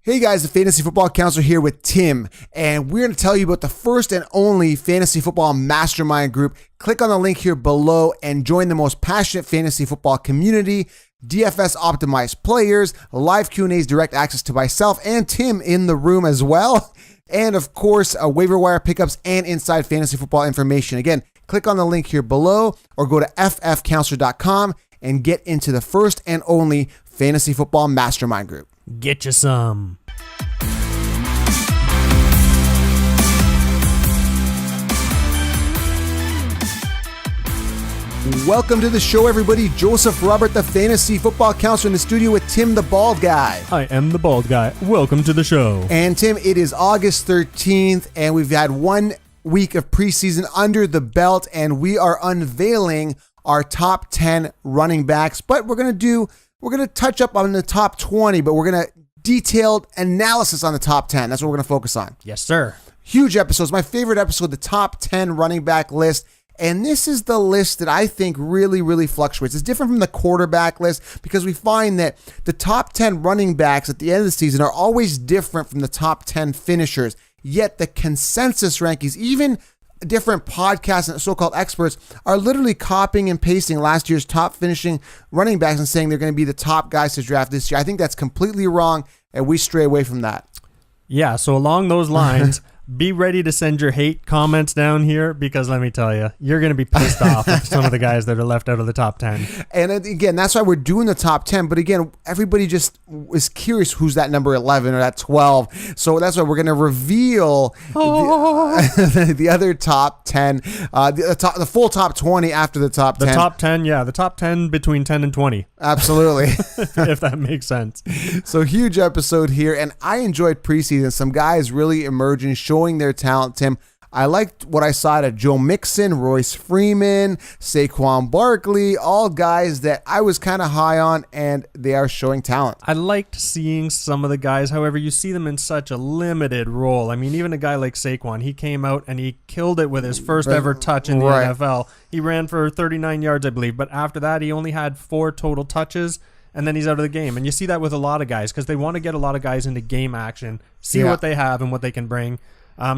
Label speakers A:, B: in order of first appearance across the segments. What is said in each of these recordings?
A: Hey guys, the Fantasy Football Counselor here with Tim, and we're going to tell you about the first and only Fantasy Football Mastermind group. Click on the link here below and join the most passionate fantasy football community, DFS optimized players, live Q&As, direct access to myself and Tim in the room as well, and of course, waiver wire pickups and inside fantasy football information. Again, click on the link here below or go to ffcounselor.com and get into the first and only Fantasy Football Mastermind group.
B: Get you some.
A: Welcome to the show, everybody. Joseph Robert, the Fantasy Football Counselor, in the studio with Tim, the Bald Guy.
B: I am the Bald Guy. Welcome to the show.
A: And Tim, it is August 13th, and we've had 1 week of preseason under the belt, and we are unveiling our top 10 running backs. But we're going to touch up on the top 20, but we're going to detailed analysis on the top 10. That's what we're going to focus on.
B: Yes, sir.
A: Huge episodes. My favorite episode, the top 10 running back list. And this is the list that I think really fluctuates. It's different from the quarterback list because we find that the top 10 running backs at the end of the season are always different from the top 10 finishers. Yet the consensus rankings, even different podcasts and so-called experts, are literally copying and pasting last year's top finishing running backs and saying they're going to be the top guys to draft this year. I think that's completely wrong, and we stray away from that.
B: Yeah, so along those lines, be ready to send your hate comments down here because let me tell you, you're going to be pissed off at some of the guys that are left out of the top 10.
A: And again, that's why we're doing the top 10. But again, everybody just is curious who's that number 11 or that 12. So that's why we're going to reveal the other top 10, the full top 20 after the top 10.
B: The top 10, yeah, the top 10 between 10 and 20.
A: Absolutely.
B: If that makes sense.
A: So huge episode here. And I enjoyed preseason. Some guys really emerging, showing their talent, Tim. I liked what I saw out of Joe Mixon, Royce Freeman, Saquon Barkley, all guys that I was kind of high on, and they are showing talent.
B: I liked seeing some of the guys. However, you see them in such a limited role. I mean, even a guy like Saquon, he came out and he killed it with his first ever touch in the NFL. He ran for 39 yards, I believe, but after that, he only had 4 total touches. And then he's out of the game. And you see that with a lot of guys because they want to get a lot of guys into game action, see what they have and what they can bring.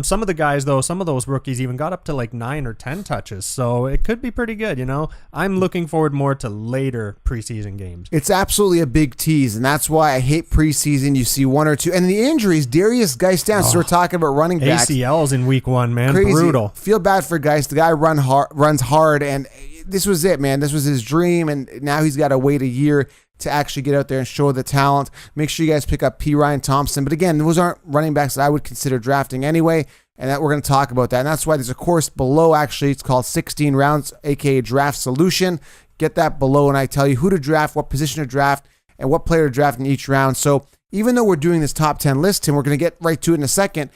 B: Some of the guys, though, some of those rookies even got up to like 9 or 10 touches. So it could be pretty good, you know. I'm looking forward more to later preseason games.
A: It's absolutely a big tease, and that's why I hate preseason. You see 1 or 2. And the injuries, Darius Geist down. So we're talking about running backs.
B: ACLs in week 1, man.
A: Crazy.
B: Brutal.
A: Feel bad for Geist. The guy runs hard, and this was it, man. This was his dream, and now he's got to wait a year to actually get out there and show the talent. Make sure you guys pick up P. Ryan Thompson. But again, those aren't running backs that I would consider drafting anyway, and that we're going to talk about that. And that's why there's a course below, actually. It's called 16 Rounds, aka Draft Solution. Get that below, and I tell you who to draft, what position to draft, and what player to draft in each round. So even though we're doing this top 10 list, Tim, we're going to get right to it in a second.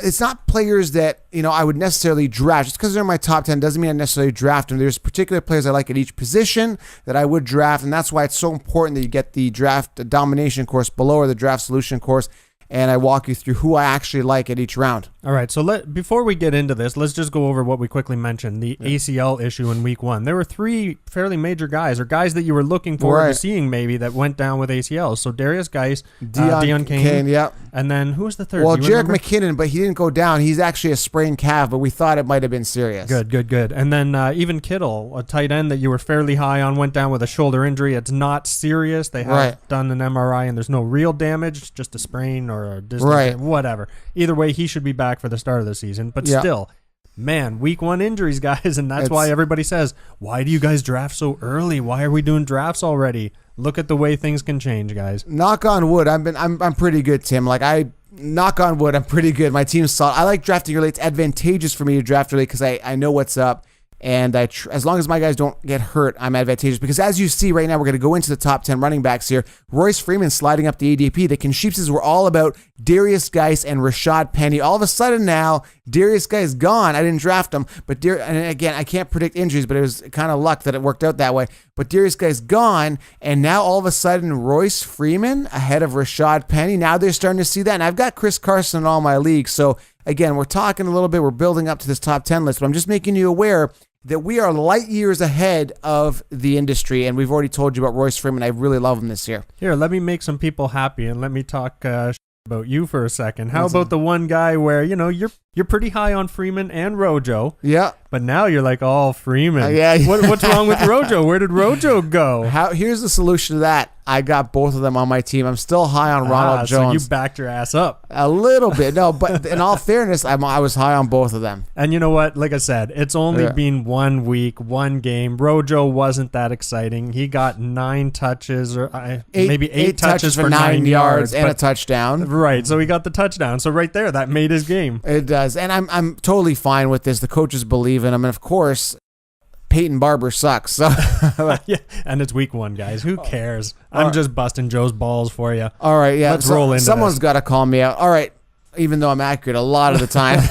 A: It's not players that, you know, I would necessarily draft. Just because they're in my top 10 doesn't mean I necessarily draft them. There's particular players I like at each position that I would draft, and that's why it's so important that you get the draft domination course below or the draft solution course, and I walk you through who I actually like at each round.
B: All right, so before we get into this, let's just go over what we quickly mentioned, the ACL issue in week 1. There were 3 fairly major guys, or guys that you were looking forward to seeing maybe, that went down with ACLs. So Darius Geist, Deon Cain, and then who was the third?
A: Well, Jerick McKinnon, but he didn't go down. He's actually a sprained calf, but we thought it might have been serious.
B: Good. And then even Kittle, a tight end that you were fairly high on, went down with a shoulder injury. It's not serious. They have done an MRI, and there's no real damage, just a sprain or a distance, whatever. Either way, he should be back for the start of the season. But still, man, week 1 injuries, guys, and that's why everybody says, why do you guys draft so early? Why are we doing drafts already? Look at the way things can change, guys.
A: Knock on wood. I'm pretty good, Tim. Knock on wood, I'm pretty good. My team's solid. I like drafting early. It's advantageous for me to draft early because I know what's up. And as long as my guys don't get hurt, I'm advantageous. Because as you see right now, we're going to go into the top 10 running backs here. Royce Freeman sliding up the ADP. The Consheepses were all about Darius Geist and Rashad Penny. All of a sudden now, Darius Geist gone. I didn't draft him. And again, I can't predict injuries, but it was kind of luck that it worked out that way. But Darius Geist gone, and now all of a sudden, Royce Freeman ahead of Rashad Penny. Now they're starting to see that. And I've got Chris Carson in all my leagues. So again, we're talking a little bit. We're building up to this top 10 list, but I'm just making you aware that we are light years ahead of the industry, and we've already told you about Royce Freeman. I really love him this year.
B: Here, let me make some people happy, and let me talk about you for a second. How about the one guy where, you're pretty high on Freeman and Rojo,
A: Yeah.
B: but now you're like, oh, Freeman.
A: Yeah.
B: What's wrong with Rojo? Where did Rojo go?
A: Here's the solution to that. I got both of them on my team. I'm still high on Ronald Jones.
B: So you backed your ass up.
A: A little bit. No, but in all fairness, I was high on both of them.
B: And you know what? Like I said, it's only been 1 week, 1 game. Rojo wasn't that exciting. He got 9 touches, or maybe 8 touches for 9 yards
A: and a touchdown.
B: Right, so he got the touchdown. So right there, that made his game.
A: It does. And I'm totally fine with this. The coaches believe in him. And of course, Peyton Barber sucks. So
B: yeah, and it's week 1, guys. Who cares? I'm just busting Joe's balls for you.
A: All right, yeah.
B: Let's roll into
A: Someone's got to call me out. All right. Even though I'm accurate a lot of the time.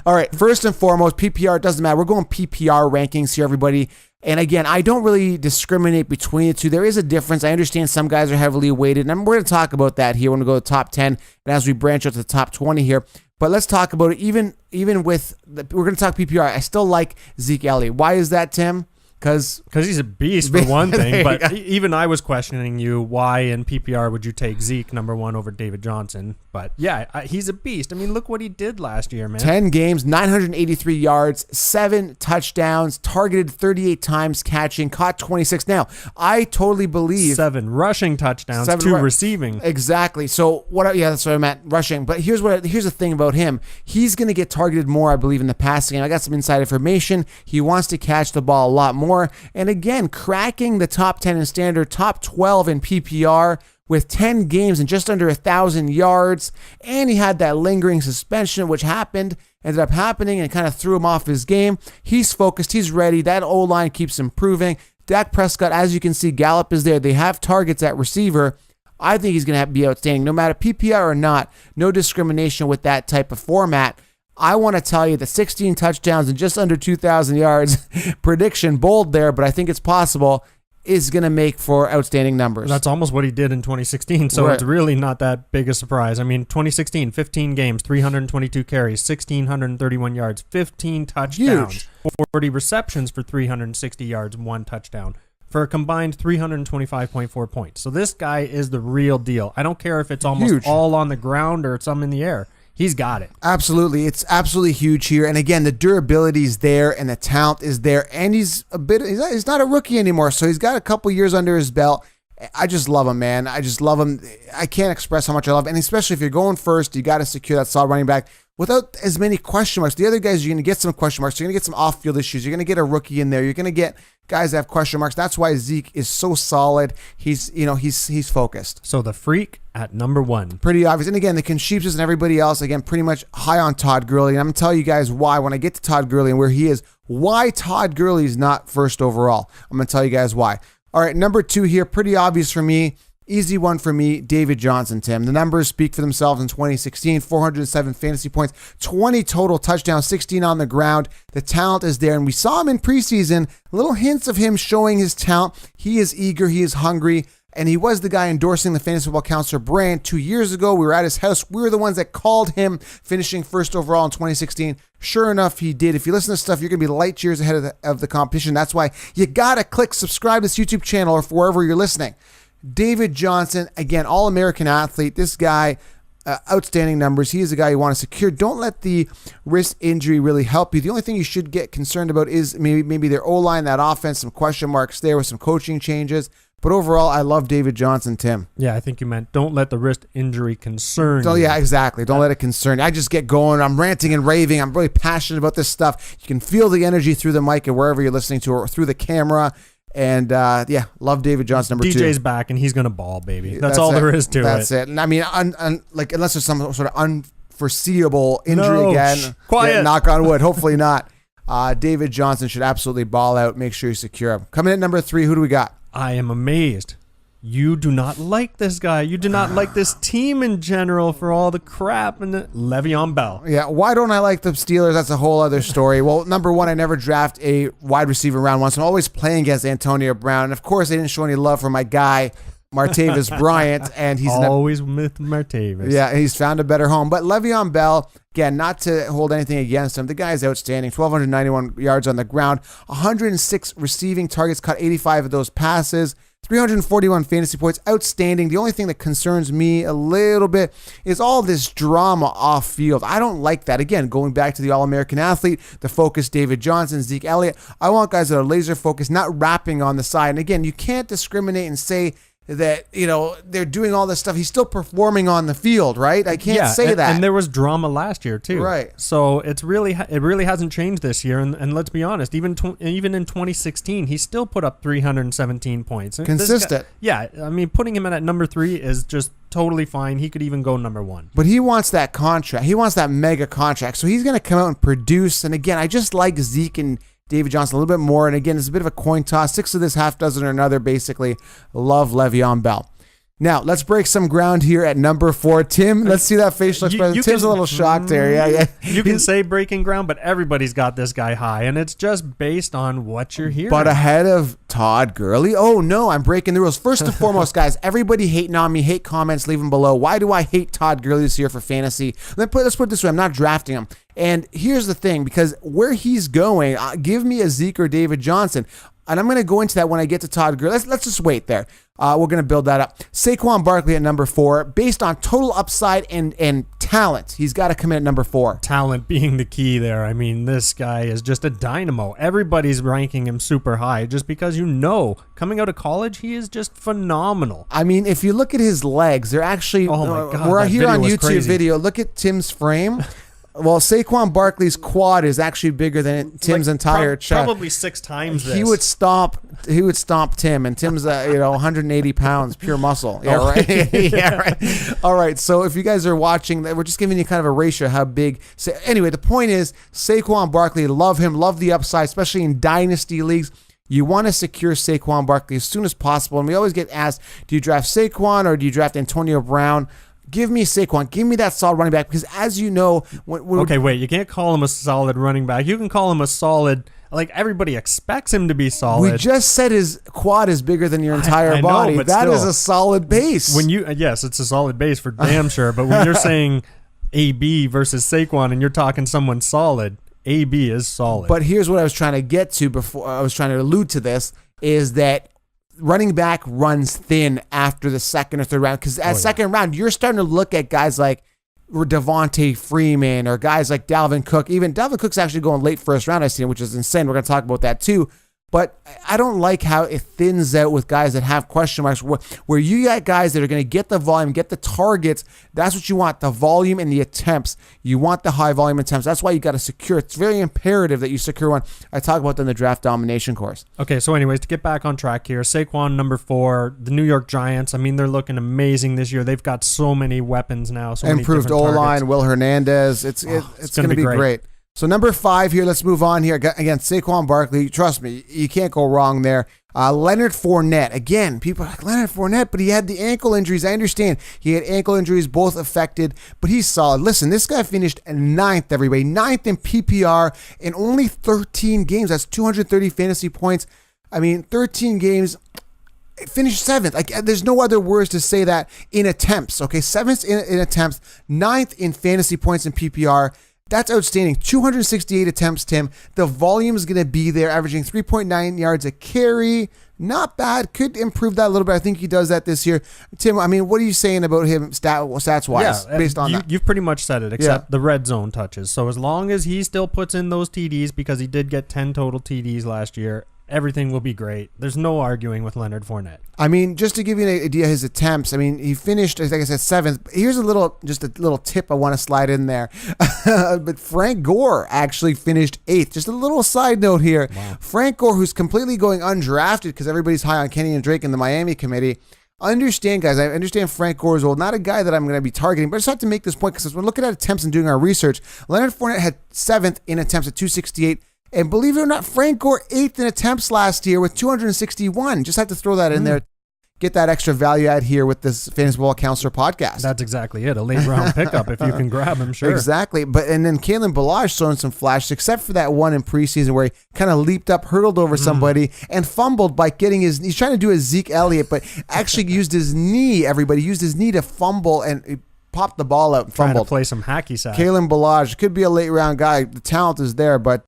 A: All right. First and foremost, PPR, it doesn't matter. We're going PPR rankings here, everybody. And again, I don't really discriminate between the two. There is a difference. I understand some guys are heavily weighted, and we're going to talk about that here when we go to the top 10 and as we branch out to the top 20 here. But let's talk about it. Even with we're going to talk PPR. I still like Zeke Elliott. Why is that, Tim? Because
B: he's a beast for one thing, but even I was questioning you, why in PPR would you take Zeke number 1 over David Johnson? But yeah, he's a beast. I mean, look what he did last year, man.
A: 10 games, 983 yards, 7 touchdowns, targeted 38 times, catching, caught 26. Now, I totally believe
B: 7 rushing touchdowns, 2 receiving.
A: Exactly. So yeah, that's what I meant, rushing. But here's the thing about him. He's going to get targeted more, I believe, in the passing game. I got some inside information. He wants to catch the ball a lot more. And again, cracking the top 10 in standard, top 12 in PPR with 10 games and just under 1,000 yards. And he had that lingering suspension, which ended up happening and kind of threw him off his game. He's focused. He's ready. That O-line keeps improving. Dak Prescott, as you can see, Gallup is there. They have targets at receiver. I think he's going to be outstanding. No matter PPR or not, no discrimination with that type of format. I want to tell you the 16 touchdowns and just under 2,000 yards prediction, bold there, but I think it's possible, is going to make for outstanding numbers.
B: That's almost what he did in 2016, so It's really not that big a surprise. I mean, 2016, 15 games, 322 carries, 1,631 yards, 15 touchdowns, 40 receptions for 360 yards, 1 touchdown, for a combined 325.4 points. So this guy is the real deal. I don't care if it's almost all on the ground or some in the air. He's got it.
A: Absolutely. It's absolutely huge here. And again, the durability is there and the talent is there. And he's not a rookie anymore. So he's got a couple years under his belt. I just love him, man. I just love him. I can't express how much I love him. And especially if you're going first, you got to secure that solid running back without as many question marks. The other guys, you're going to get some question marks. You're going to get some off-field issues. You're going to get a rookie in there. You're going to get guys that have question marks. That's why Zeke is so solid. He's focused.
B: So the freak at number 1.
A: Pretty obvious. And again, the Concheapsis and everybody else, again, pretty much high on Todd Gurley. And I'm going to tell you guys why when I get to Todd Gurley and where he is, why Todd Gurley is not first overall. I'm going to tell you guys why. All right, number 2 here, pretty obvious for me. Easy one for me, David Johnson, Tim. The numbers speak for themselves in 2016, 407 fantasy points, 20 total touchdowns, 16 on the ground. The talent is there, and we saw him in preseason, little hints of him showing his talent. He is eager, he is hungry, and he was the guy endorsing the Fantasy Football Counselor brand 2 years ago. We were at his house. We were the ones that called him finishing first overall in 2016. Sure enough, he did. If you listen to stuff, you're going to be light years ahead of the competition. That's why you got to click subscribe to this YouTube channel or wherever you're listening. David Johnson, again, all-American athlete. This guy, outstanding numbers. He is a guy you want to secure. Don't let the wrist injury really help you. The only thing you should get concerned about is maybe their O-line, that offense, some question marks there with some coaching changes. But overall, I love David Johnson, Tim.
B: Yeah, I think you meant don't let the wrist injury concern you.
A: Yeah, exactly. Don't let it concern you. I just get going. I'm ranting and raving. I'm really passionate about this stuff. You can feel the energy through the mic and wherever you're listening to or through the camera. And love David Johnson, number 2.
B: DJ's back, and he's going to ball, baby. That's all there is to it.
A: That's it. And I mean, unless there's some sort of unforeseeable injury again.
B: Quiet.
A: Yeah, knock on wood. Hopefully not. David Johnson should absolutely ball out. Make sure you secure him. Coming in at number 3, who do we got?
B: I am amazed. You do not like this guy. You do not like this team in general for all the crap and Le'Veon Bell.
A: Yeah, why don't I like the Steelers? That's a whole other story. Well, number 1, I never draft a wide receiver round 1, so I'm always playing against Antonio Brown. And of course, they didn't show any love for my guy, Martavis Bryant, and he's
B: always with Martavis.
A: Yeah, he's found a better home. But Le'Veon Bell, again, not to hold anything against him, the guy is outstanding. 1,291 yards on the ground, 106 receiving targets, caught 85 of those passes, 341 fantasy points, outstanding. The only thing that concerns me a little bit is all this drama off field. I don't like that. Again, going back to the All-American athlete, the focus, David Johnson, Zeke Elliott. I want guys that are laser focused, not rapping on the side. And again, you can't discriminate and say that, they're doing all this stuff. He's still performing on the field, right? I can't say that.
B: And there was drama last year too.
A: Right.
B: So it really hasn't changed this year. And let's be honest, even in 2016, he still put up 317 points.
A: Consistent.
B: I mean, putting him in at number 3 is just totally fine. He could even go number 1.
A: But he wants that contract. He wants that mega contract. So he's going to come out and produce. And again, I just like Zeke and David Johnson a little bit more. And again, it's a bit of a coin toss. 6 of this, half dozen or another, basically. Love Le'Veon Bell. Now, let's break some ground here at number 4. Tim, let's see that facial expression. Tim's a little shocked there. Yeah.
B: You can say breaking ground, but everybody's got this guy high, and it's just based on what you're hearing.
A: But ahead of Todd Gurley? Oh, no, I'm breaking the rules. First and foremost, guys, everybody hating on me, hate comments, leave them below. Why do I hate Todd Gurley this year for fantasy? Let's put it this way. I'm not drafting him. And here's the thing, because where he's going, give me a Zeke or David Johnson. And I'm going to go into that when I get to Todd Gurley. Let's just wait there. We're going to build that up. Saquon Barkley at number 4, based on total upside and talent. He's got to come in at number 4.
B: Talent being the key there. I mean, this guy is just a dynamo. Everybody's ranking him super high just because coming out of college, he is just phenomenal.
A: I mean, if you look at his legs, they're actually,
B: oh my God,
A: we're here on YouTube
B: crazy.
A: video. Look at Tim's frame. Well, Saquon Barkley's quad is actually bigger than Tim's entire chest.
B: Probably 6 times this.
A: He would stomp Tim, and Tim's 180 pounds, pure muscle. Yeah, right. Yeah, right. All right. So if you guys are watching, we're just giving you kind of a ratio of how big. So anyway, the point is Saquon Barkley. Love him. Love the upside, especially in dynasty leagues. You want to secure Saquon Barkley as soon as possible. And we always get asked, do you draft Saquon or do you draft Antonio Brown? Give me Saquon. Give me that solid running back, because as you know...
B: Okay, wait. You can't call him a solid running back. You can call him a solid... Like, everybody expects him to be solid.
A: We just said his quad is bigger than your entire
B: I
A: body.
B: know, but
A: that
B: still,
A: is a solid base.
B: Yes, it's a solid base for damn sure. But when you're saying AB versus Saquon and you're talking someone solid, AB is solid.
A: But here's what I was trying to get to before. I was trying to allude to this, is that running back runs thin after the second or third round, because at second round, you're starting to look at guys like Devontae Freeman or guys like Dalvin Cook. Even Dalvin Cook's actually going late first round, I see, which is insane. We're going to talk about that too. But I don't like how it thins out with guys that have question marks, where you got guys that are going to get the volume, get the targets. That's what you want, the volume and the attempts. You want the high volume attempts. That's why you got to secure. It's very imperative that you secure one. I talk about that in the draft domination course.
B: Okay, so anyways, to get back on track here, Saquon number 4, the New York Giants. I mean, they're looking amazing this year. They've got so many weapons now. So
A: improved O-line, Will Hernandez. It's going to be great. So number 5 here, let's move on here. Again, Saquon Barkley, trust me, you can't go wrong there. Leonard Fournette, again, people are like, Leonard Fournette, but he had the ankle injuries. I understand. He had ankle injuries, both affected, but he's solid. Listen, this guy finished 9th, everybody. 9th in PPR in only 13 games. That's 230 fantasy points. I mean, 13 games. Finished 7th. Like, there's no other words to say that in attempts. Okay, 7th in attempts, 9th in fantasy points in PPR. That's outstanding. 268 attempts, Tim. The volume is going to be there, averaging 3.9 yards a carry. Not bad. Could improve that a little bit. I think he does that this year. Tim, I mean, what are you saying about him stats-wise based on that?
B: You've pretty much said it, except the red zone touches. So as long as he still puts in those TDs, because he did get 10 total TDs last year, everything will be great. There's no arguing with Leonard Fournette. I
A: mean, just to give you an idea of his attempts, I mean, he finished, like I said, 7th. Here's a little tip I want to slide in there. But Frank Gore actually finished 8th. Just a little side note here. Wow. Frank Gore, who's completely going undrafted because everybody's high on Kenny and Drake in the Miami committee. Understand, guys, I understand Frank Gore is old. Not a guy that I'm going to be targeting, but I just have to make this point because we're looking at attempts and doing our research. Leonard Fournette had 7th in attempts at 268. And believe it or not, Frank Gore 8th in attempts last year with 261. Just have to throw that in there. get that extra value add here with this Fantasy Football Counselor podcast.
B: That's exactly it. A late round pickup if you can grab him, sure.
A: Exactly. And then Kalen Ballage showing some flashes, except for that one in preseason where he kind of leaped up, hurdled over somebody, and fumbled by getting he's trying to do a Zeke Elliott, but actually used his knee, everybody used his knee to fumble and popped the ball out and fumbled.
B: Trying to play some hacky sack.
A: Kalen Ballage could be a late round guy. The talent is there, but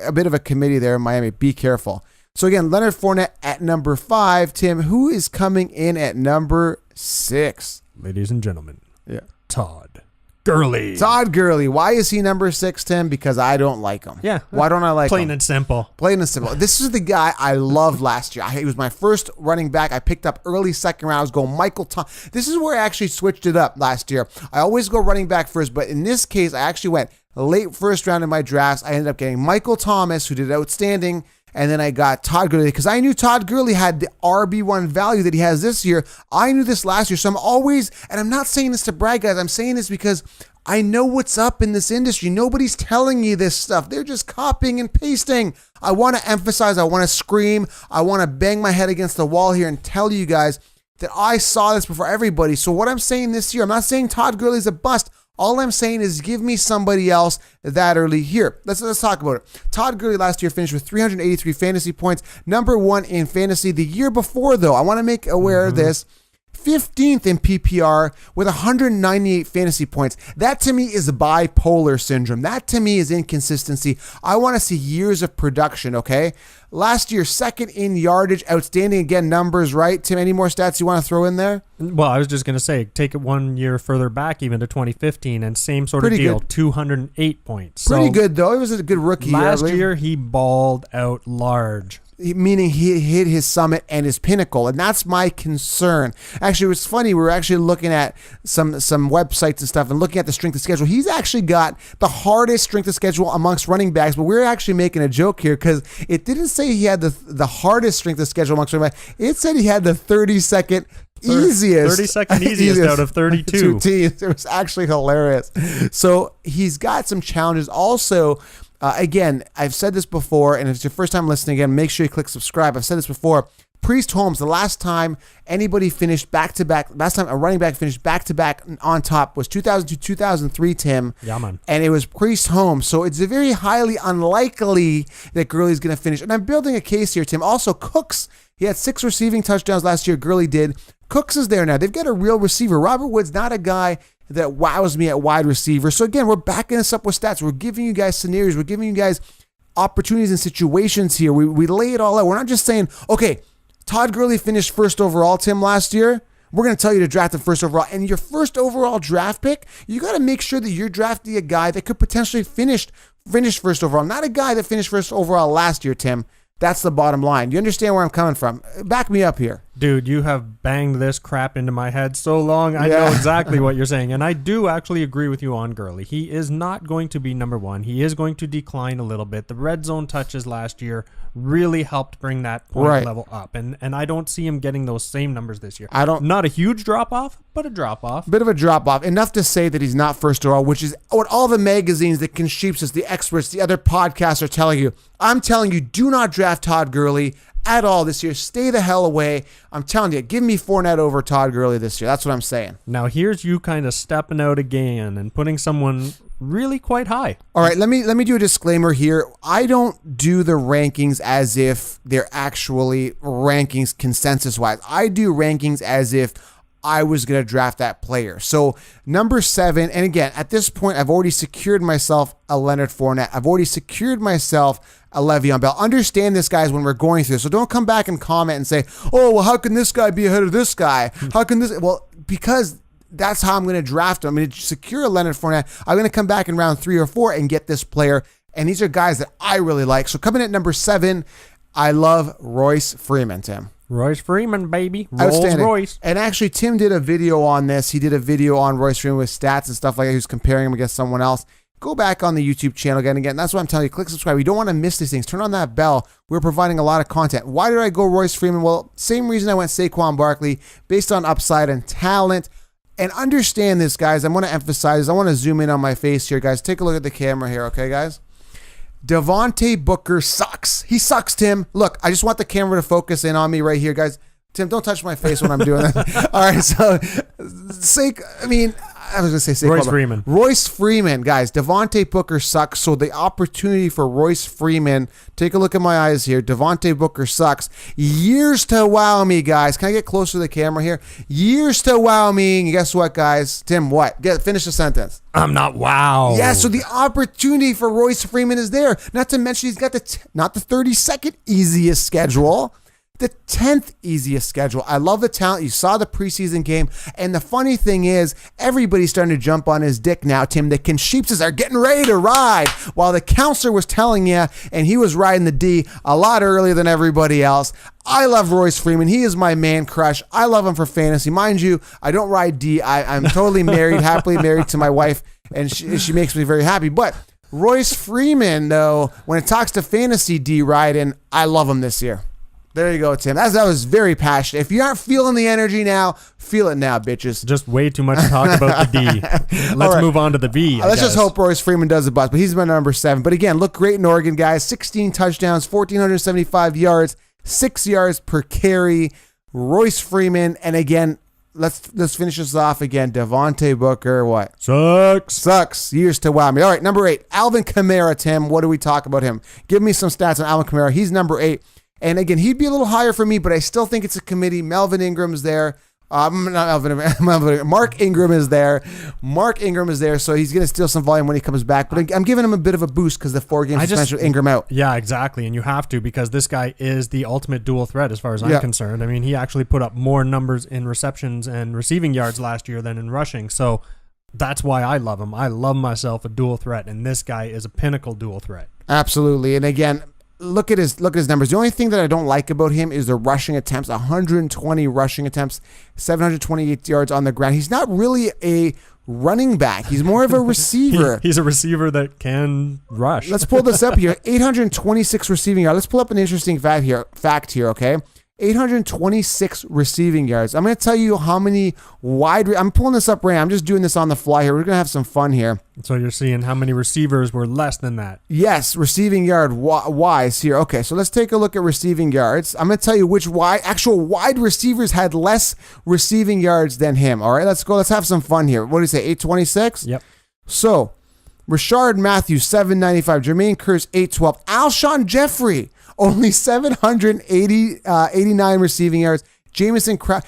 A: a bit of a committee there in Miami. Be careful. So again, Leonard Fournette at number 5. Tim, who is coming in at number 6?
B: Ladies and gentlemen,
A: Yeah,
B: Todd Gurley.
A: Todd Gurley. Why is he number 6, Tim? Because I don't like him.
B: Yeah.
A: Why don't I like him?
B: Plain and simple.
A: Plain and simple. This is the guy I loved last year. He was my first running back. I picked up early second round. I was going Michael Thomas. This is where I actually switched it up last year. I always go running back first, but in this case, I actually went late first round in my drafts. I ended up getting Michael Thomas, who did outstanding, and then I got Todd Gurley because I knew Todd Gurley had the RB1 value that he has this year. I knew this last year, so I'm always, and I'm not saying this to brag, guys. I'm saying this because I know what's up in this industry. Nobody's telling you this stuff. They're just copying and pasting. I want to emphasize, I want to scream, I want to bang my head against the wall here and tell you guys that I saw this before everybody. So what I'm saying this year, I'm not saying Todd Gurley's a bust. All I'm saying is give me somebody else that early here. Let's talk about it. Todd Gurley last year finished with 383 fantasy points, number 1 in fantasy. The year before, though, I want to make aware of this, 15th in PPR with 198 fantasy points. That to me is bipolar syndrome. That to me is inconsistency. I want to see years of production, okay? Last year, 2nd in yardage, outstanding. Again, numbers, right? Tim, any more stats you want to throw in there?
B: Well, I was just going to say, take it 1 year further back, even to 2015, and same sort of deal, 208 points.
A: Pretty good, though. It was a good rookie year.
B: Last year, he balled out large.
A: Meaning he hit his summit and his pinnacle, and that's my concern. Actually, it was funny. We were actually looking at some websites and stuff and looking at the strength of schedule. He's actually got the hardest strength of schedule amongst running backs, but we're actually making a joke here because it didn't say he had the hardest strength of schedule amongst running backs. It said he had the 32nd easiest.
B: 32nd easiest out of 32
A: teams. It was actually hilarious. So he's got some challenges. Also, again, I've said this before, and if it's your first time listening again, make sure you click subscribe. I've said this before. Priest Holmes, the last time anybody finished back-to-back, last time a running back finished back-to-back on top was 2002-2003, Tim.
B: Yeah, man.
A: And it was Priest Holmes. So it's very highly unlikely that Gurley's going to finish. And I'm building a case here, Tim. Also, Cooks, he had 6 receiving touchdowns last year. Gurley did. Cooks is there now. They've got a real receiver. Robert Woods, not a guy that wows me at wide receiver. So again, we're backing this up with stats. We're giving you guys scenarios. We're giving you guys opportunities and situations here. We lay it all out. We're not just saying, okay, Todd Gurley finished first overall, Tim, last year. We're going to tell you to draft him first overall. And your first overall draft pick, you got to make sure that you're drafting a guy that could potentially finish first overall, not a guy that finished first overall last year, Tim. That's the bottom line. You understand where I'm coming from? Back me up here.
B: Dude, you have banged this crap into my head so long. I know exactly what you're saying. And I do actually agree with you on Gurley. He is not going to be number 1. He is going to decline a little bit. The red zone touches last year really helped bring that point level up. And I don't see him getting those same numbers this year. Not a huge drop-off, but a drop-off.
A: Bit of a drop-off. Enough to say that he's not first overall, which is what all the magazines, the Consheepsis, the experts, the other podcasts are telling you. I'm telling you, do not draft Todd Gurley at all this year. Stay the hell away. I'm telling you, give me Fournette over Todd Gurley this year. That's what I'm saying.
B: Now here's you kind of stepping out again and putting someone really quite high.
A: All right, let me do a disclaimer here. I don't do the rankings as if they're actually rankings consensus-wise. I do rankings as if I was going to draft that player. So number 7, and again, at this point, I've already secured myself a Leonard Fournette. I've already secured myself a Le'Veon Bell. Understand this, guys, when we're going through this. So don't come back and comment and say, oh, well, how can this guy be ahead of this guy? How can this? Well, because that's how I'm going to draft him. I'm going to secure a Leonard Fournette. I'm going to come back in round 3 or 4 and get this player. And these are guys that I really like. So coming at number 7, I love Royce Freeman, Tim.
B: Royce Freeman, baby. Rolls Royce.
A: And actually, Tim did a video on this. He did a video on Royce Freeman with stats and stuff like that. He was comparing him against someone else. Go back on the YouTube channel again. That's what I'm telling you. Click subscribe. You don't want to miss these things. Turn on that bell. We're providing a lot of content. Why did I go Royce Freeman? Well, same reason I went Saquon Barkley, based on upside and talent. And understand this, guys. I'm going to emphasize. I want to zoom in on my face here, guys. Take a look at the camera here, okay, guys? Devontae Booker sucks. He sucks, Tim. Look, I just want the camera to focus in on me right here, guys. Tim, don't touch my face when I'm doing that. All right, so I was going to say Saquon.
B: Royce Freeman.
A: Royce Freeman, guys. Devontae Booker sucks. So the opportunity for Royce Freeman, take a look at my eyes here. Devontae Booker sucks. Years to wow me, guys. Can I get closer to the camera here? Years to wow me. And guess what, guys? Tim, what? Finish the sentence.
B: I'm not wow.
A: Yeah, so the opportunity for Royce Freeman is there. Not to mention he's got not the 32nd easiest schedule. The 10th easiest schedule. I love the talent. You saw the preseason game. And the funny thing is, everybody's starting to jump on his dick now, Tim. The Kinshipses are getting ready to ride. While the counselor was telling you, and he was riding the D a lot earlier than everybody else. I love Royce Freeman. He is my man crush. I love him for fantasy. Mind you, I don't ride D. I'm totally married, happily married to my wife, and she makes me very happy. But Royce Freeman, though, when it talks to fantasy D riding, I love him this year. There you go, Tim. That was very passionate. If you aren't feeling the energy now, feel it now, bitches.
B: Just way too much talk about the D. Let's move on to the V.
A: Let's just hope Royce Freeman does the bust, but he's my number 7. But again, look great in Oregon, guys. 16 touchdowns, 1,475 yards, 6 yards per carry. Royce Freeman, and again, let's finish this off again. Devontae Booker, what?
B: Sucks.
A: Years to wow me. All right, number 8, Alvin Kamara, Tim. What do we talk about him? Give me some stats on Alvin Kamara. He's number 8. And again, he'd be a little higher for me, but I still think it's a committee. Melvin Ingram's there. Mark Ingram is there. Mark Ingram is there, so he's going to steal some volume when he comes back. But I'm giving him a bit of a boost because the 4-game suspension with Ingram out.
B: Yeah, exactly. And you have to, because this guy is the ultimate dual threat as far as I'm concerned. I mean, he actually put up more numbers in receptions and receiving yards last year than in rushing. So that's why I love him. I love myself a dual threat, and this guy is a pinnacle dual threat.
A: Absolutely. And again, look at his numbers. The only thing that I don't like about him is the rushing attempts. 120 rushing attempts, 728 yards on the ground. He's not really a running back. He's more of a receiver.
B: He's a receiver that can rush.
A: Let's pull this up here. 826 receiving yards. Let's pull up an interesting fact here, okay? 826 receiving yards. I'm going to tell you how many I'm pulling this up right now. I'm just doing this on the fly here. We're going to have some fun here.
B: So you're seeing how many receivers were less than that?
A: Yes, receiving yard wise here. Okay, so let's take a look at receiving yards. I'm going to tell you which actual wide receivers had less receiving yards than him. All right, let's go. Let's have some fun here. What do you say, 826?
B: Yep.
A: So, Rashard Matthews, 795. Jermaine Kearse, 812. Alshon Jeffrey, only 789 receiving yards. Jamison Crowder.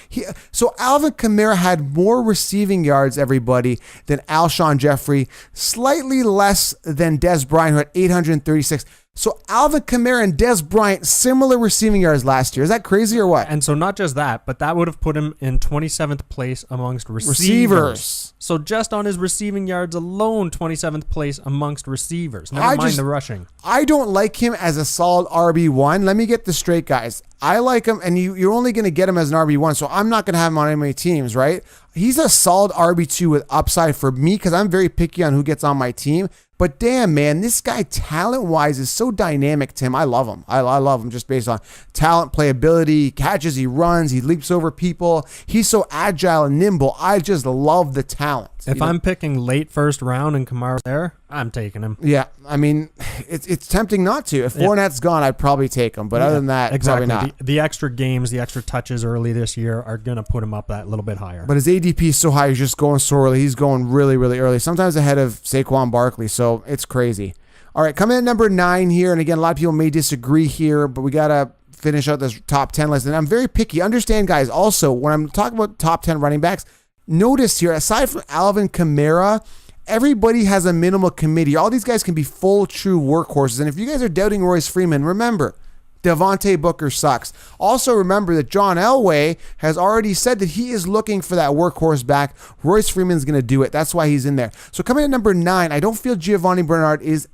A: So Alvin Kamara had more receiving yards, everybody, than Alshon Jeffrey. Slightly less than Dez Bryant, who had 836. So Alvin Kamara and Dez Bryant, similar receiving yards last year. Is that crazy or what?
B: And so not just that, but that would have put him in 27th place amongst receivers. So just on his receiving yards alone, 27th place amongst receivers. Never mind the rushing.
A: I don't like him as a solid RB1. Let me get this straight, guys. I like him, and you're only going to get him as an RB1, so I'm not going to have him on any of my teams, right? He's a solid RB2 with upside for me because I'm very picky on who gets on my team. But damn, man, this guy talent-wise is so dynamic, Tim. I love him. I love him just based on talent, playability, he catches, he runs, he leaps over people. He's so agile and nimble. I just love the talent.
B: If I'm picking late first round and Kamara's there, I'm taking him.
A: Yeah, I mean, it's tempting not to. If Fournette's gone, I'd probably take him. But other than that,
B: exactly.
A: Probably not.
B: The extra games, the extra touches early this year are going to put him up that little bit higher.
A: But his ADP is so high, he's just going so early. He's going really, really early, sometimes ahead of Saquon Barkley. So it's crazy. All right, coming in at number 9 here. And again, a lot of people may disagree here, but we got to finish out this top 10 list. And I'm very picky. Understand, guys, also, when I'm talking about top 10 running backs, notice here, aside from Alvin Kamara, everybody has a minimal committee. All these guys can be full, true workhorses. And if you guys are doubting Royce Freeman, remember, Devontae Booker sucks. Also remember that John Elway has already said that he is looking for that workhorse back. Royce Freeman's going to do it. That's why he's in there. So coming in at number 9, I don't feel Giovanni Bernard is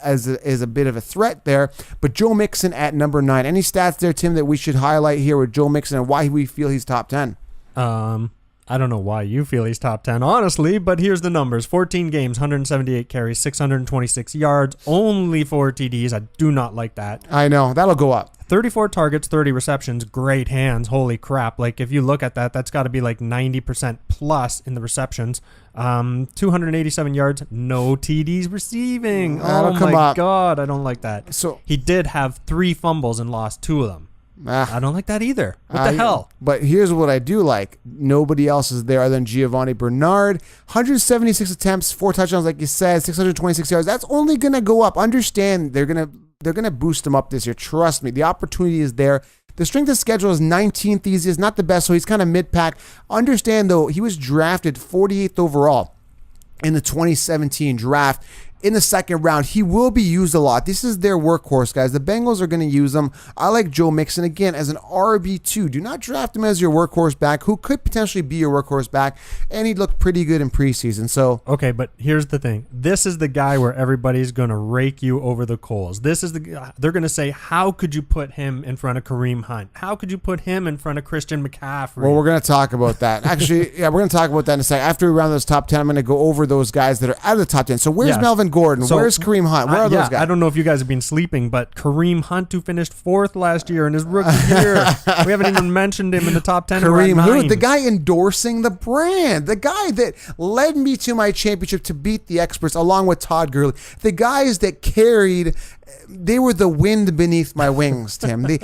A: a bit of a threat there, but Joe Mixon at number 9. Any stats there, Tim, that we should highlight here with Joe Mixon and why we feel he's top 10?
B: I don't know why you feel he's top 10, honestly, but here's the numbers. 14 games, 178 carries, 626 yards, only 4 TDs. I do not like that.
A: I know. That'll go up.
B: 34 targets, 30 receptions, great hands. Holy crap. Like, if you look at that, that's got to be like 90% plus in the receptions. 287 yards, no TDs receiving.
A: That'll
B: oh
A: come
B: my
A: up.
B: God, I don't like that.
A: So
B: he did have 3 fumbles and lost 2 of them. I don't like that either. What the hell?
A: But here's what I do like. Nobody else is there other than Giovanni Bernard. 176 attempts, 4 touchdowns, like you said, 626 yards. That's only going to go up. Understand they're going to boost him up this year. Trust me. The opportunity is there. The strength of schedule is 19th easiest, not the best, so he's kind of mid-pack. Understand, though, he was drafted 48th overall in the 2017 draft. In the second round, he will be used a lot. This is their workhorse, guys. The Bengals are going to use him. I like Joe Mixon, again, as an RB2. Do not draft him as your workhorse back, who could potentially be your workhorse back, and he looked pretty good in preseason. So
B: okay, but here's the thing. This is the guy where everybody's going to rake you over the coals. This is they're going to say, how could you put him in front of Kareem Hunt? How could you put him in front of Christian McCaffrey?
A: Well, we're going to talk about that. Actually, yeah, we're going to talk about that in a second. After we round those top 10, I'm going to go over those guys that are out of the top 10. So where's Melvin Gordon? Where's Kareem Hunt? Where are those guys?
B: I don't know if you guys have been sleeping, but Kareem Hunt, who finished 4th last year in his rookie year, we haven't even mentioned him in the top 10.
A: Kareem who? The guy endorsing the brand. The guy that led me to my championship to beat the experts along with Todd Gurley. The guys that carried, they were the wind beneath my wings, Tim. They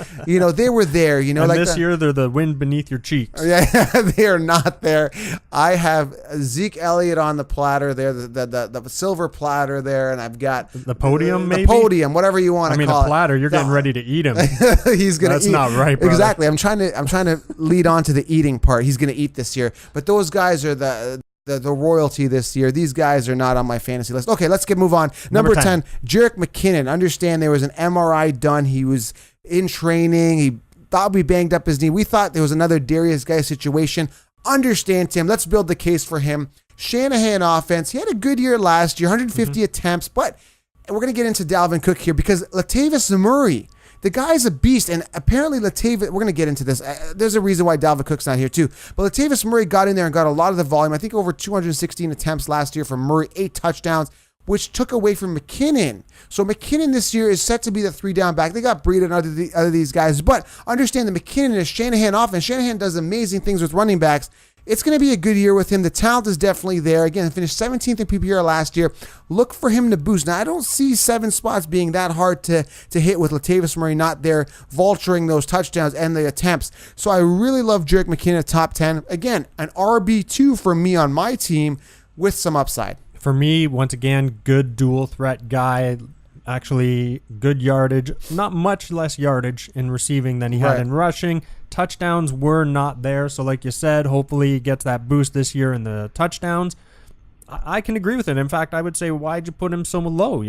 A: were there.
B: And
A: like
B: this year they're the wind beneath your cheeks.
A: Yeah, they are not there. I have Zeke Elliott on the platter there, the silver platter there, and I've got
B: the podium, maybe?
A: The podium, whatever you want to call it.
B: A platter. You're getting ready to eat him.
A: He's gonna.
B: That's
A: eat.
B: not right, brother.
A: Exactly. I'm trying to lead on to the eating part. He's gonna eat this year, but those guys are the royalty this year. These guys are not on my fantasy list. Okay, let's move on. Number 10, Jerick McKinnon. Understand there was an MRI done. He was in training. He thought we banged up his knee. We thought there was another Darius Guy situation. Understand, Tim. Let's build the case for him. Shanahan offense. He had a good year last year, 150 attempts, but we're going to get into Dalvin Cook here because Latavius Murray, the guy's a beast, and apparently Latavius, we're going to get into this. There's a reason why Dalvin Cook's not here too. But Latavius Murray got in there and got a lot of the volume. I think over 216 attempts last year from Murray, 8 touchdowns, which took away from McKinnon. So McKinnon this year is set to be the 3-down back. They got Breida and other these guys, but understand that McKinnon is Shanahan offense. Shanahan does amazing things with running backs. It's going to be a good year with him. The talent is definitely there. Again, finished 17th in PPR last year. Look for him to boost. Now, I don't see 7 spots being that hard to hit with Latavius Murray not there, vulturing those touchdowns and the attempts. So I really love Jerick McKinnon at top 10. Again, an RB2 for me on my team with some upside.
B: For me, once again, good dual threat guy. Actually, good yardage. Not much less yardage in receiving than he had in rushing. Touchdowns were not there. So like you said, hopefully he gets that boost this year in the touchdowns. I can agree with it. In fact, I would say, why'd you put him so low?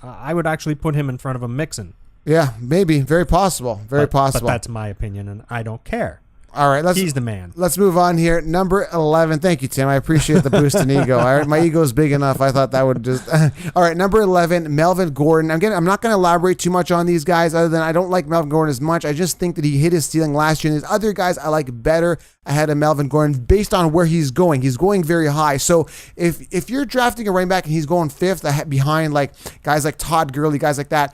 B: I would actually put him in front of a Mixon.
A: Yeah, maybe. Very possible. Very possible.
B: But that's my opinion, and I don't care.
A: All right,
B: he's the man.
A: Let's move on here. Number 11. Thank you, Tim. I appreciate the boost in ego. All right, my ego is big enough. I thought that would just. All right, number 11, Melvin Gordon. Again, I'm not going to elaborate too much on these guys, other than I don't like Melvin Gordon as much. I just think that he hit his ceiling last year, and there's other guys I like better ahead of Melvin Gordon based on where he's going. He's going very high. So if you're drafting a running back and he's going 5th behind like guys like Todd Gurley, guys like that,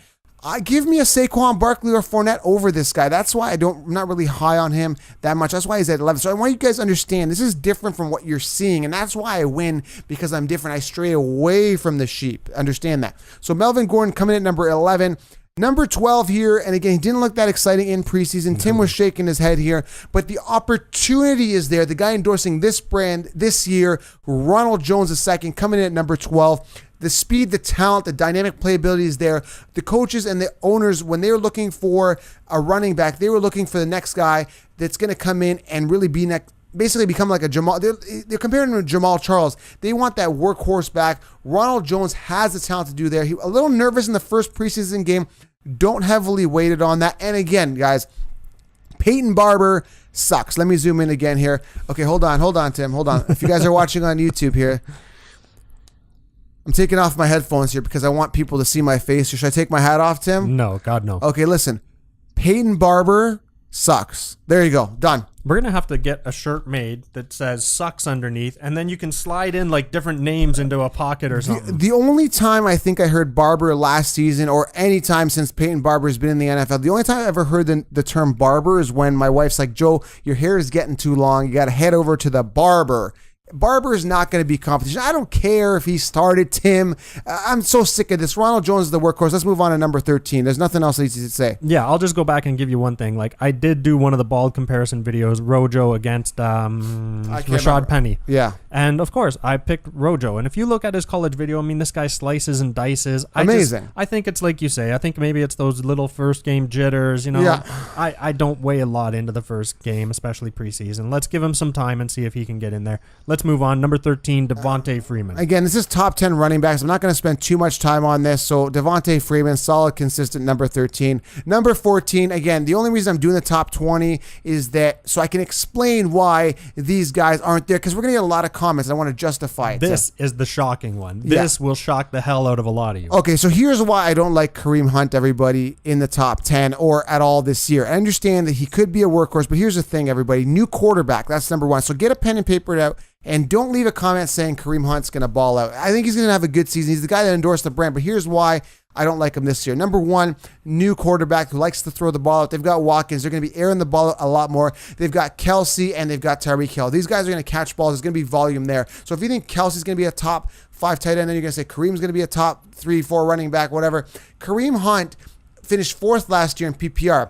A: give me a Saquon Barkley or Fournette over this guy. That's why I'm not really high on him that much. That's why he's at 11. So I want you guys to understand this is different from what you're seeing, and that's why I win, because I'm different. I stray away from the sheep. Understand that. So Melvin Gordon coming in at number 11. Number 12 here, and again, he didn't look that exciting in preseason. Tim was shaking his head here, but the opportunity is there. The guy endorsing this brand this year, Ronald Jones II, coming in at number 12. The speed, the talent, the dynamic playability is there. The coaches and the owners, when they were looking for a running back, they were looking for the next guy that's going to come in and really be basically become like a Jamal. They're comparing him to Jamal Charles. They want that workhorse back. Ronald Jones has the talent to do there. He a little nervous in the first preseason game. Don't heavily weighted on that. And again, guys, Peyton Barber sucks. Let me zoom in again here. Okay, hold on, Tim. Hold on. If you guys are watching on YouTube here, I'm taking off my headphones here because I want people to see my face. Should I take my hat off, Tim?
B: No, God, no.
A: Okay, listen. Peyton Barber sucks. There you go. Done.
B: We're going to have to get a shirt made that says sucks underneath, and then you can slide in like different names into a pocket or something.
A: The only time I think I heard Barber last season, or any time since Peyton Barber has been in the NFL, the only time I ever heard the term barber is when my wife's like, Joe, your hair is getting too long. You got to head over to the barber. Barber is not going to be competition. I don't care if he started Tim. I'm so sick of this. Ronald Jones is the workhorse. Let's move on to number 13. There's nothing else easy to say.
B: Yeah, I'll just go back and give you one thing. Like, I did do one of the bald comparison videos, Rojo against Rashad Penny.
A: Yeah.
B: And, of course, I picked Rojo. And if you look at his college video, I mean, this guy slices and dices.
A: Amazing.
B: I think it's like you say. I think maybe it's those little first game jitters. You know,
A: Yeah.
B: I don't weigh a lot into the first game, especially preseason. Let's give him some time and see if he can get in there. Let's move on. Number 13, Devontae Freeman.
A: Again, this is top 10 running backs. I'm not going to spend too much time on this. So Devontae Freeman, solid, consistent, number 13. Number 14, again, the only reason I'm doing the top 20 is that so I can explain why these guys aren't there, because we're going to get a lot of comments. I want to justify it.
B: This is the shocking one. This will shock the hell out of a lot of you.
A: Okay, so here's why I don't like Kareem Hunt, everybody, in the top 10 or at all this year. I understand that he could be a workhorse, but here's the thing, everybody. New quarterback, that's number one. So get a pen and paper out. And don't leave a comment saying Kareem Hunt's going to ball out. I think he's going to have a good season. He's the guy that endorsed the brand, but here's why I don't like him this year. Number one, new quarterback who likes to throw the ball out. They've got Watkins. They're going to be airing the ball out a lot more. They've got Kelsey and they've got Tyreek Hill. These guys are going to catch balls. There's going to be volume there. So if you think Kelsey's going to be a top 5 tight end, then you're going to say Kareem's going to be a top 3, 4 running back, whatever. Kareem Hunt finished 4th last year in PPR.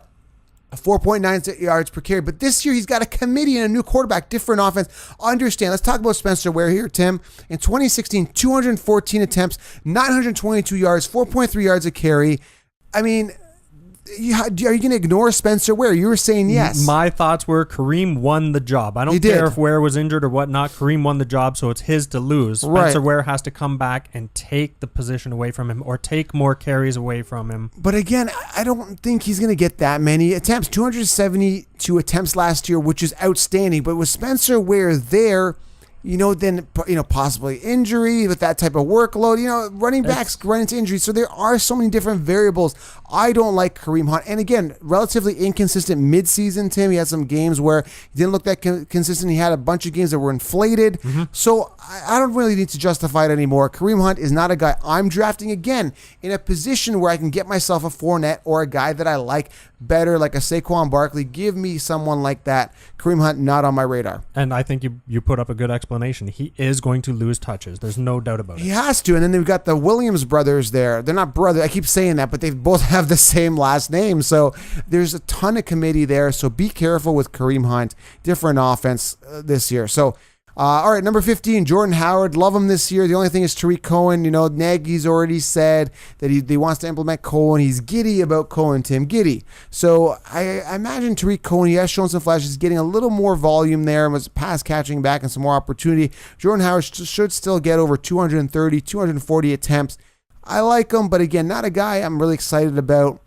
A: 4.9 yards per carry. But this year, he's got a committee and a new quarterback, different offense. Understand. Let's talk about Spencer Ware here, Tim. In 2016, 214 attempts, 922 yards, 4.3 yards a carry. I mean, are you going to ignore Spencer Ware? You were saying yes.
B: My thoughts were Kareem won the job. I don't care if Ware was injured or whatnot. Kareem won the job, so it's his to lose. Spencer Ware has to come back and take the position away from him or take more carries away from him.
A: But again, I don't think he's going to get that many attempts. 272 attempts last year, which is outstanding. But with Spencer Ware there, then possibly injury with that type of workload. Running backs run into injury, so there are so many different variables. I don't like Kareem Hunt, and again, relatively inconsistent midseason. Tim, he had some games where he didn't look that consistent. He had a bunch of games that were inflated. So I don't really need to justify it anymore. Kareem Hunt is not a guy I'm drafting again in a position where I can get myself a Fournette or a guy that I like better, like a Saquon Barkley. Give me someone like that. Kareem Hunt, not on my radar.
B: And I think you put up a good explanation. He is going to lose touches. There's no doubt about it.
A: He has to. And then they've got the Williams brothers there. They're not brothers. I keep saying that, but they both have the same last name. So there's a ton of committee there. So be careful with Kareem Hunt. Different offense this year. So all right, number 15, Jordan Howard. Love him this year. The only thing is Tariq Cohen. Nagy's already said that he wants to implement Cohen. He's giddy about Cohen, Tim. Giddy. So I imagine Tariq Cohen, he has shown some flashes. He's getting a little more volume there and was pass catching back and some more opportunity. Jordan Howard should still get over 230, 240 attempts. I like him, but again, not a guy I'm really excited about.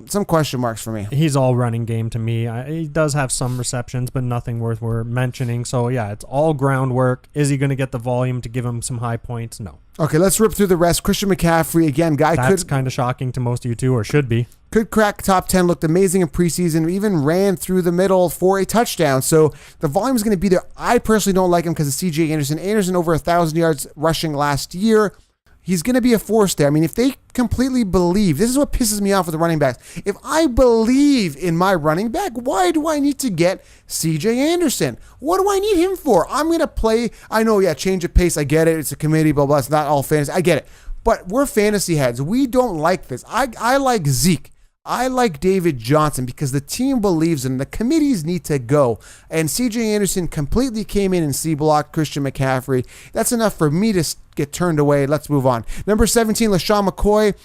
A: Some question marks for me.
B: He's all running game to me. He does have some receptions, but nothing worth mentioning. So, yeah, it's all groundwork. Is he going to get the volume to give him some high points? No.
A: Okay, let's rip through the rest. Christian McCaffrey, again,
B: That's kind of shocking to most of you too, or should be.
A: Could crack top 10, looked amazing in preseason, even ran through the middle for a touchdown. So the volume is going to be there. I personally don't like him because of C.J. Anderson. Anderson over 1,000 yards rushing last year. He's going to be a force there. I mean, if they completely believe, this is what pisses me off with the running backs. If I believe in my running back, why do I need to get C.J. Anderson? What do I need him for? I'm going to play. I know, change of pace. I get it. It's a committee, blah, blah. It's not all fantasy. I get it. But we're fantasy heads. We don't like this. I like Zeke. I like David Johnson because the team believes in him. The committees need to go. And C.J. Anderson completely came in and C-blocked Christian McCaffrey. That's enough for me to get turned away. Let's move on. Number 17, LaShawn McCoy.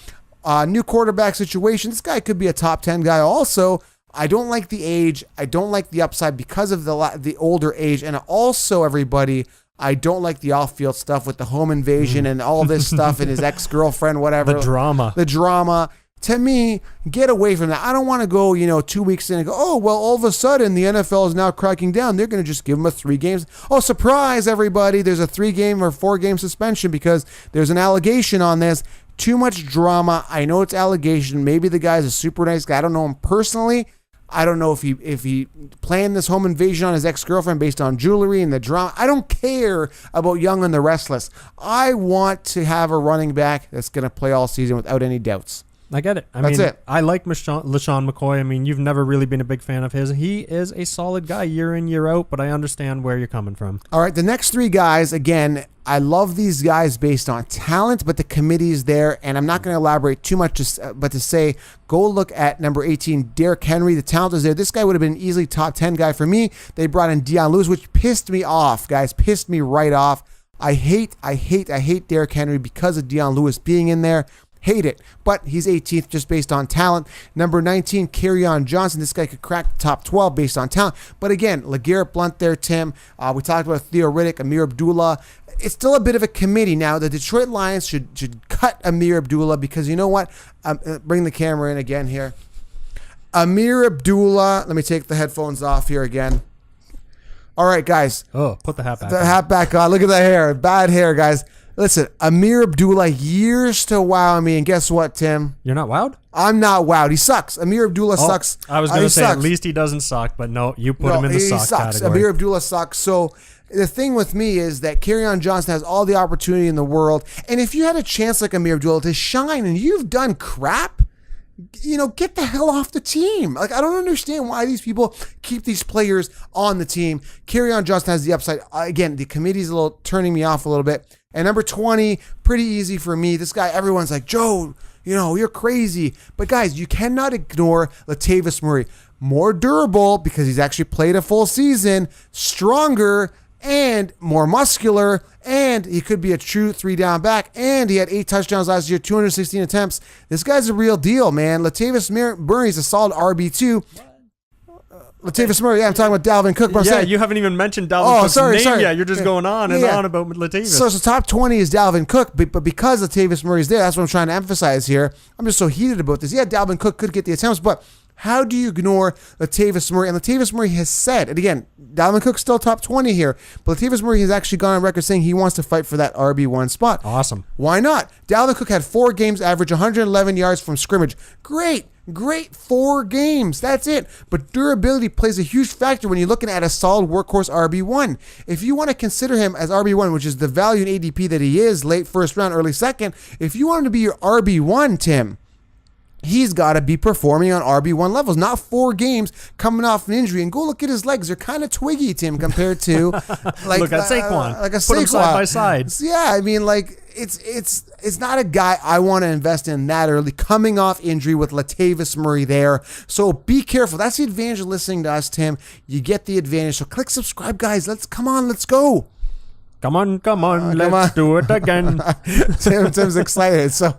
A: New quarterback situation. This guy could be a top 10 guy also. I don't like the age. I don't like the upside because of the older age. And also, everybody, I don't like the off-field stuff with the home invasion and all this stuff and his ex-girlfriend, whatever.
B: The drama.
A: To me, get away from that. I don't want to go, 2 weeks in and go, oh, well, all of a sudden the NFL is now cracking down. They're going to just give him a 3 games. Oh, surprise, everybody. There's a 3-game or 4-game suspension because there's an allegation on this. Too much drama. I know it's allegation. Maybe the guy's a super nice guy. I don't know him personally. I don't know if he planned this home invasion on his ex-girlfriend based on jewelry and the drama. I don't care about Young and the Restless. I want to have a running back that's going to play all season without any doubts.
B: I get it.
A: That's it.
B: I like LaShawn McCoy. I mean, you've never really been a big fan of his. He is a solid guy year in, year out, but I understand where you're coming from.
A: All right, the next three guys, again, I love these guys based on talent, but the committee's there, and I'm not going to elaborate too much, but to say, go look at number 18, Derrick Henry. The talent is there. This guy would have been an easily top 10 guy for me. They brought in Dion Lewis, which pissed me off, guys. Pissed me right off. I hate Derrick Henry because of Dion Lewis being in there. Hate it. But he's 18th just based on talent. Number 19, Kerryon Johnson. This guy could crack the top 12 based on talent. But again, LeGarrette Blount there, Tim. We talked about Theo Riddick, Amir Abdullah. It's still a bit of a committee now. The Detroit Lions should cut Amir Abdullah because you know what? Bring the camera in again here. Amir Abdullah. Let me take the headphones off here again. All right, guys.
B: Oh, put the hat back
A: on. The hat back on. Look at the hair. Bad hair, guys. Listen, Amir Abdullah, years to wow me, and guess what, Tim?
B: You're not wowed?
A: I'm not wowed. He sucks. Amir Abdullah sucks.
B: I was going to say, at least he doesn't suck, but no, you put him in the sucks category.
A: Amir Abdullah sucks. So the thing with me is that Kerryon Johnson has all the opportunity in the world, and if you had a chance like Amir Abdullah to shine and you've done crap, get the hell off the team. Like, I don't understand why these people keep these players on the team. Kerryon Johnson has the upside. Again, the committee's a little turning me off a little bit. And number 20, pretty easy for me. This guy, everyone's like, Joe, you're crazy. But guys, you cannot ignore Latavius Murray. More durable because he's actually played a full season, stronger and more muscular, and he could be a true 3-down back, and he had 8 touchdowns last year, 216 attempts. This guy's a real deal, man. Latavius Murray's a solid RB2. Latavius Murray, I'm talking about Dalvin Cook. But
B: you haven't even mentioned Dalvin Cook's name yet. You're just going on and on about Latavius.
A: So top 20 is Dalvin Cook, but because Latavius Murray's there, that's what I'm trying to emphasize here. I'm just so heated about this. Yeah, Dalvin Cook could get the attempts, but how do you ignore Latavius Murray? And Latavius Murray has said, and again, Dalvin Cook's still top 20 here, but Latavius Murray has actually gone on record saying he wants to fight for that RB1 spot.
B: Awesome.
A: Why not? Dalvin Cook had 4 games, average 111 yards from scrimmage. Great 4 games. That's it. But durability plays a huge factor when you're looking at a solid workhorse RB1. If you want to consider him as RB1, which is the value in ADP that he is, late first round, early second, if you want him to be your RB1, Tim, he's got to be performing on RB1 levels, not 4 games coming off an injury. And go look at his legs; they're kind of twiggy, Tim, compared to like
B: look at Saquon.
A: Like a
B: Put them side by side.
A: Yeah, I mean, like it's not a guy I want to invest in that early, coming off injury with Latavius Murray there. So be careful. That's the advantage of listening to us, Tim. You get the advantage. So click subscribe, guys. Let's go.
B: Come on, let's do it again.
A: Tim's excited. So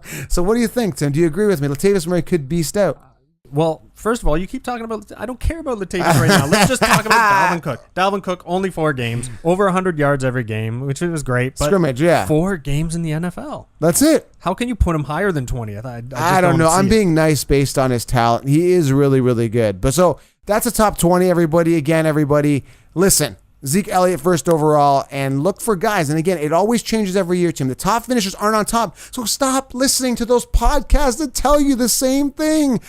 A: what do you think, Tim? Do you agree with me? Latavius Murray could beast out.
B: Well, first of all, you keep talking about, I don't care about Latavius right now. Let's just talk about Dalvin Cook. Dalvin Cook, only 4 games, over 100 yards every game, which was great. But
A: scrimmage, yeah.
B: 4 games in the NFL.
A: That's it.
B: How can you put him higher than 20th?
A: I don't know. I'm being nice based on his talent. He is really, really good. But so that's a top 20, everybody. Again, everybody, listen. Zeke Elliott first overall, and look for guys. And again, it always changes every year, Tim. The top finishers aren't on top. So stop listening to those podcasts that tell you the same thing.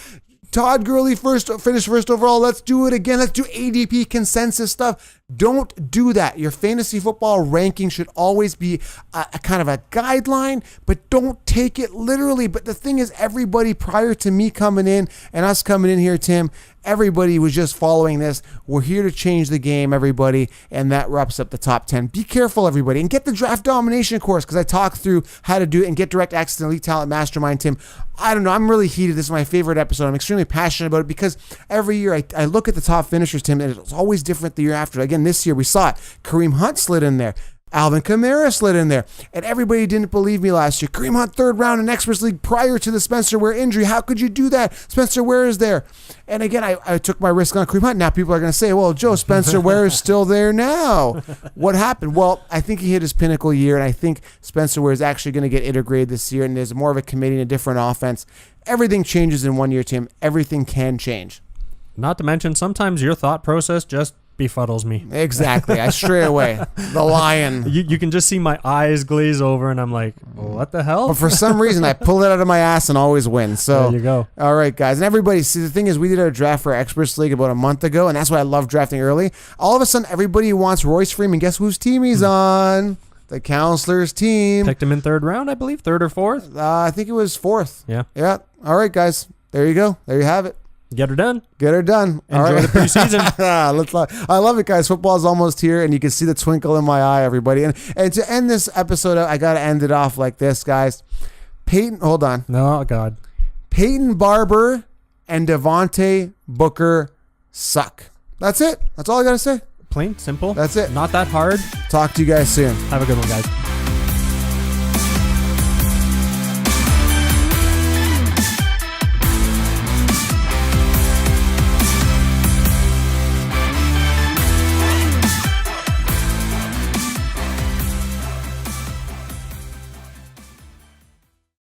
A: Todd Gurley finished first overall. Let's do it again. Let's do ADP consensus stuff. Don't do that. Your fantasy football ranking should always be a kind of a guideline, but don't take it literally. But the thing is, everybody prior to me coming in and us coming in here, Tim, everybody was just following this. We're here to change the game, everybody, and that wraps up the top 10. Be careful, everybody, and get the draft domination course because I talk through how to do it and get direct access to Elite Talent Mastermind, Tim. I don't know. I'm really heated. This is my favorite episode. I'm extremely passionate about it because every year I look at the top finishers, Tim, and it's always different the year after. Again, this year we saw it. Kareem Hunt slid in there. Alvin Kamara slid in there. And everybody didn't believe me last year. Kareem Hunt, 3rd round in Experts League prior to the Spencer Ware injury. How could you do that? Spencer Ware is there. And again, I took my risk on Kareem Hunt. Now people are going to say, well, Joe, Spencer Ware is still there now. What happened? Well, I think he hit his pinnacle year, and I think Spencer Ware is actually going to get integrated this year, and there's more of a committee and a different offense. Everything changes in 1 year, Tim. Everything can change.
B: Not to mention, sometimes your thought process just befuddles me.
A: Exactly. I stray away. The lion.
B: You can just see my eyes glaze over, and I'm like, what the hell?
A: But for some reason, I pull it out of my ass and always win. So
B: there you go.
A: All right, guys. And everybody, see, the thing is, we did our draft for Experts League about a month ago, and that's why I love drafting early. All of a sudden, everybody wants Royce Freeman. Guess whose team he's on? the Counselors team.
B: Picked him in third round, I believe, third or fourth.
A: I think it was fourth.
B: Yeah.
A: Yeah. All right, guys. There you go. There you have it.
B: Get her done.
A: Get her done.
B: Enjoy the preseason.
A: I love it, guys. Football's almost here, and you can see the twinkle in my eye, everybody. And to end this episode, I got to end it off like this, guys. Hold on.
B: No, God.
A: Peyton Barber and Devontae Booker suck. That's it. That's all I got to say.
B: Plain, simple.
A: That's it.
B: Not that hard.
A: Talk to you guys soon.
B: Have a good one, guys.